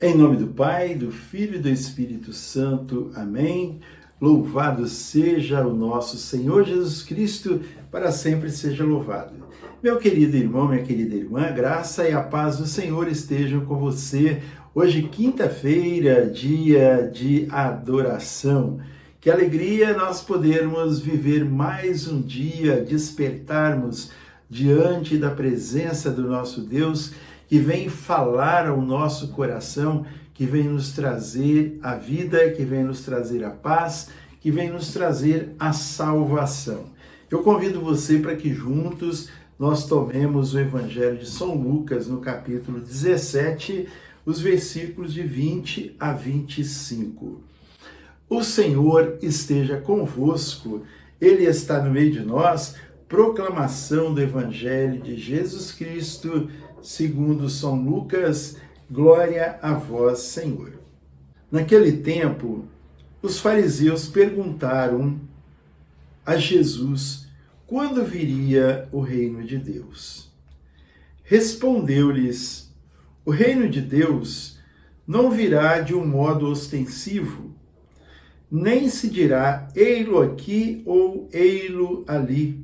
Em nome do Pai, do Filho e do Espírito Santo. Amém. Louvado seja o nosso Senhor Jesus Cristo, para sempre seja louvado. Meu querido irmão, minha querida irmã, a graça e a paz do Senhor estejam com você. Hoje, quinta-feira, dia de adoração. Que alegria nós podermos viver mais um dia, despertarmos diante da presença do nosso Deus, que vem falar ao nosso coração, que vem nos trazer a vida, que vem nos trazer a paz, que vem nos trazer a salvação. Eu convido você para que juntos nós tomemos o Evangelho de São Lucas, no capítulo 17, os versículos de 20 a 25. O Senhor esteja convosco, Ele está no meio de nós. Proclamação do Evangelho de Jesus Cristo, segundo São Lucas. Glória a vós, Senhor. Naquele tempo, os fariseus perguntaram a Jesus quando viria o reino de Deus. Respondeu-lhes: o reino de Deus não virá de um modo ostensivo, nem se dirá ei-lo aqui ou ei-lo ali,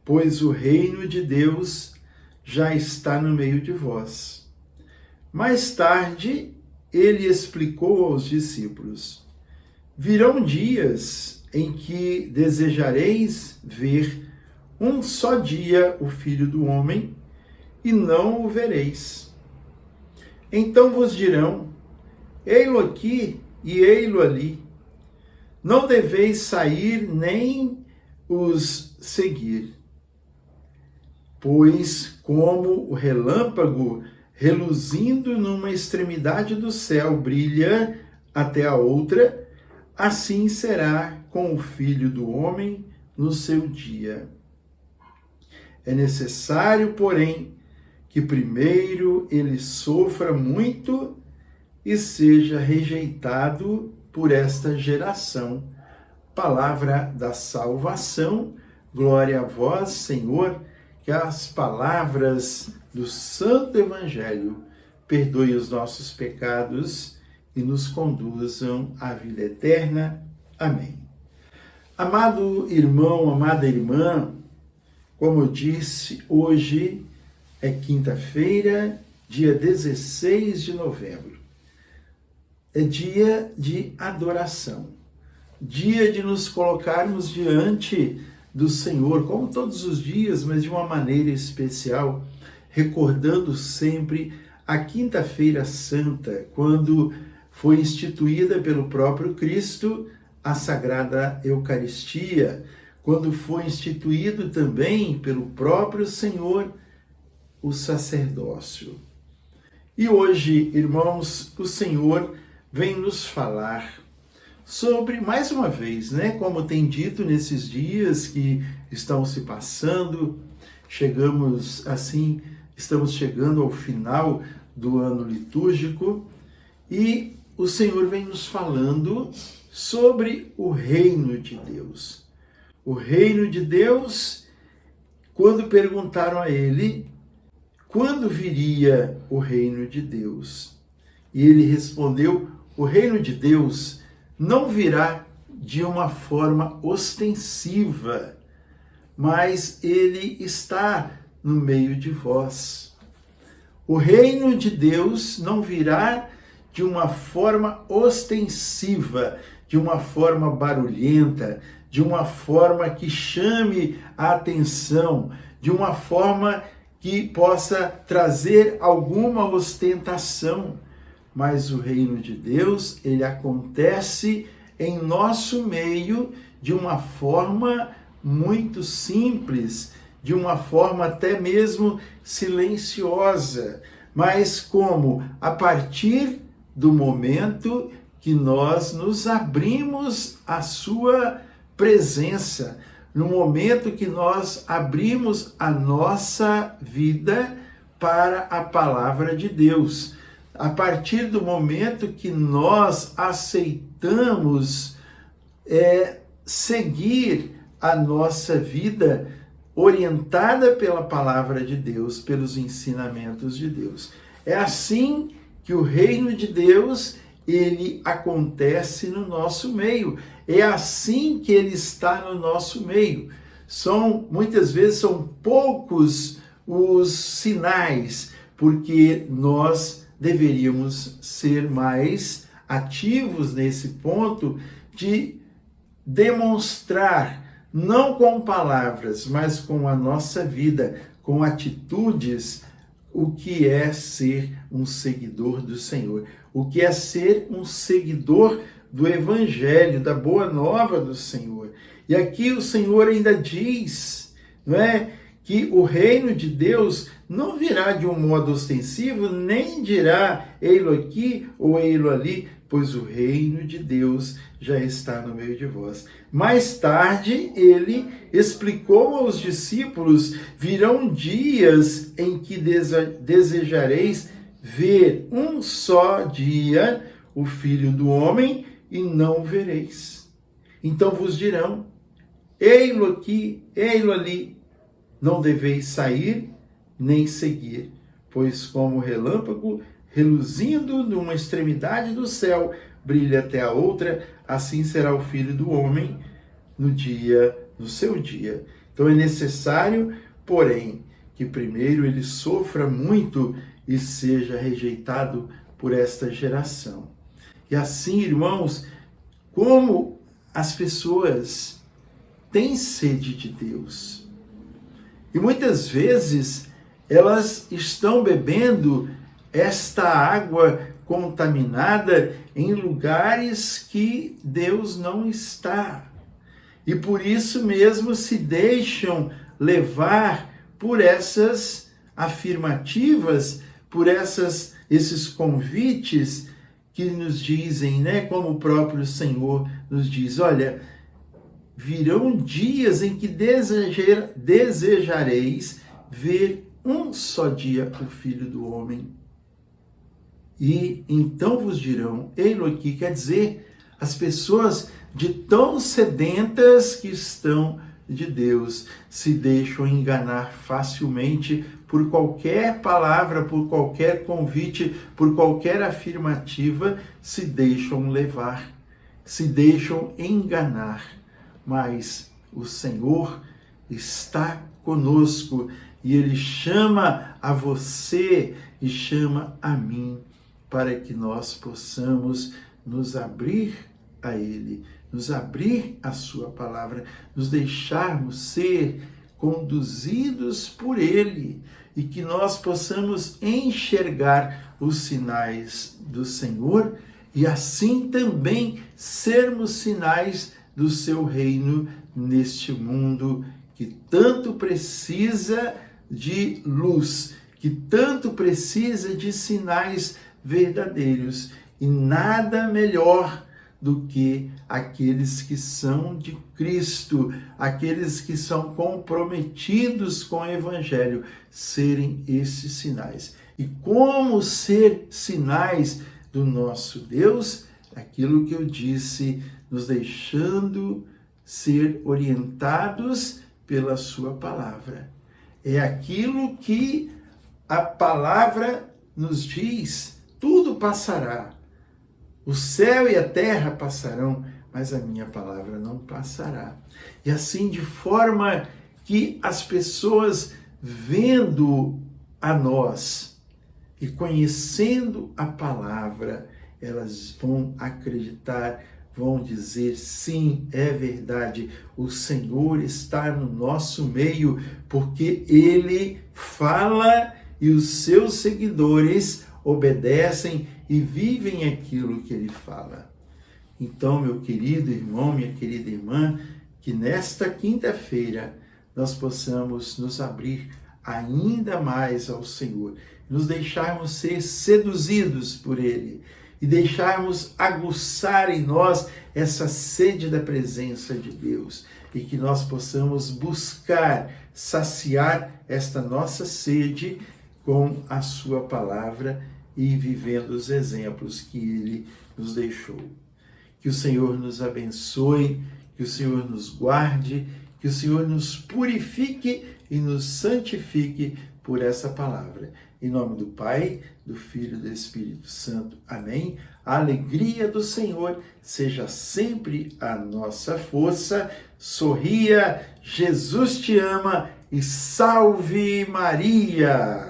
pois o reino de Deus já está no meio de vós. Mais tarde, ele explicou aos discípulos: virão dias em que desejareis ver um só dia o Filho do Homem, e não o vereis. Então vos dirão: ei-lo aqui e ei-lo ali. Não deveis sair nem os seguir. Pois como o relâmpago reluzindo numa extremidade do céu brilha até a outra, assim será com o Filho do Homem no seu dia. É necessário, porém, que primeiro ele sofra muito e seja rejeitado por esta geração. Palavra da salvação. Glória a vós, Senhor. Que as palavras do Santo Evangelho perdoem os nossos pecados e nos conduzam à vida eterna. Amém. Amado irmão, amada irmã, como eu disse, hoje é quinta-feira, dia 16 de novembro. É dia de adoração, dia de nos colocarmos diante do Senhor, como todos os dias, mas de uma maneira especial, recordando sempre a Quinta-feira Santa, quando foi instituída pelo próprio Cristo a Sagrada Eucaristia, quando foi instituído também pelo próprio Senhor o sacerdócio. E hoje, irmãos, o Senhor vem nos falar sobre, mais uma vez, como tem dito nesses dias que estão se passando, estamos chegando ao final do ano litúrgico e o Senhor vem nos falando sobre o reino de Deus. O reino de Deus, quando perguntaram a ele quando viria o reino de Deus, e ele respondeu: o reino de Deus não virá de uma forma ostensiva, mas ele está no meio de vós. O reino de Deus não virá de uma forma ostensiva, de uma forma barulhenta, de uma forma que chame a atenção, de uma forma que possa trazer alguma ostentação. Mas o reino de Deus, ele acontece em nosso meio de uma forma muito simples, de uma forma até mesmo silenciosa, mas como a partir do momento que nós nos abrimos à sua presença, no momento que nós abrimos a nossa vida para a palavra de Deus. A partir do momento que nós aceitamos seguir a nossa vida orientada pela palavra de Deus, pelos ensinamentos de Deus. É assim que o reino de Deus, ele acontece no nosso meio. É assim que ele está no nosso meio. Muitas vezes são poucos os sinais, porque nós deveríamos ser mais ativos nesse ponto de demonstrar, não com palavras, mas com a nossa vida, com atitudes, o que é ser um seguidor do Senhor, o que é ser um seguidor do Evangelho, da Boa Nova do Senhor. E aqui o Senhor ainda diz, não é, que o reino de Deus não virá de um modo ostensivo, nem dirá ei-lo aqui ou ei-lo ali, pois o reino de Deus já está no meio de vós. Mais tarde, ele explicou aos discípulos: virão dias em que desejareis ver um só dia o Filho do Homem e não o vereis. Então vos dirão: ei-lo aqui, ei-lo ali, não deveis sair nem seguir, pois como relâmpago reluzindo numa extremidade do céu, brilha até a outra, assim será o Filho do Homem no seu dia. Então é necessário, porém, que primeiro ele sofra muito e seja rejeitado por esta geração. E assim, irmãos, como as pessoas têm sede de Deus, e muitas vezes elas estão bebendo esta água contaminada em lugares que Deus não está. E por isso mesmo se deixam levar por essas afirmativas, por esses convites que nos dizem, né, como o próprio Senhor nos diz: olha, virão dias em que desejareis ver um só dia o Filho do Homem. E então vos dirão, ei-lo aqui, quer dizer, as pessoas de tão sedentas que estão de Deus se deixam enganar facilmente por qualquer palavra, por qualquer convite, por qualquer afirmativa, se deixam levar, se deixam enganar. Mas o Senhor está conosco e Ele chama a você e chama a mim para que nós possamos nos abrir a Ele, nos abrir à Sua palavra, nos deixarmos ser conduzidos por Ele e que nós possamos enxergar os sinais do Senhor e assim também sermos sinais do Seu reino neste mundo que tanto precisa de luz, que tanto precisa de sinais verdadeiros, e nada melhor do que aqueles que são de Cristo, aqueles que são comprometidos com o Evangelho, serem esses sinais. E como ser sinais do nosso Deus? Aquilo que eu disse, nos deixando ser orientados pela sua palavra. É aquilo que a palavra nos diz: tudo passará. O céu e a terra passarão, mas a minha palavra não passará. E assim, de forma que as pessoas, vendo a nós e conhecendo a palavra, elas vão acreditar, vão dizer: sim, é verdade, o Senhor está no nosso meio, porque Ele fala e os seus seguidores obedecem e vivem aquilo que Ele fala. Então, meu querido irmão, minha querida irmã, que nesta quinta-feira nós possamos nos abrir ainda mais ao Senhor, nos deixarmos ser seduzidos por Ele e deixarmos aguçar em nós essa sede da presença de Deus e que nós possamos buscar saciar esta nossa sede com a sua palavra e vivendo os exemplos que Ele nos deixou. Que o Senhor nos abençoe, que o Senhor nos guarde, que o Senhor nos purifique e nos santifique por essa palavra. Em nome do Pai, do Filho e do Espírito Santo. Amém. A alegria do Senhor seja sempre a nossa força. Sorria, Jesus te ama e salve Maria!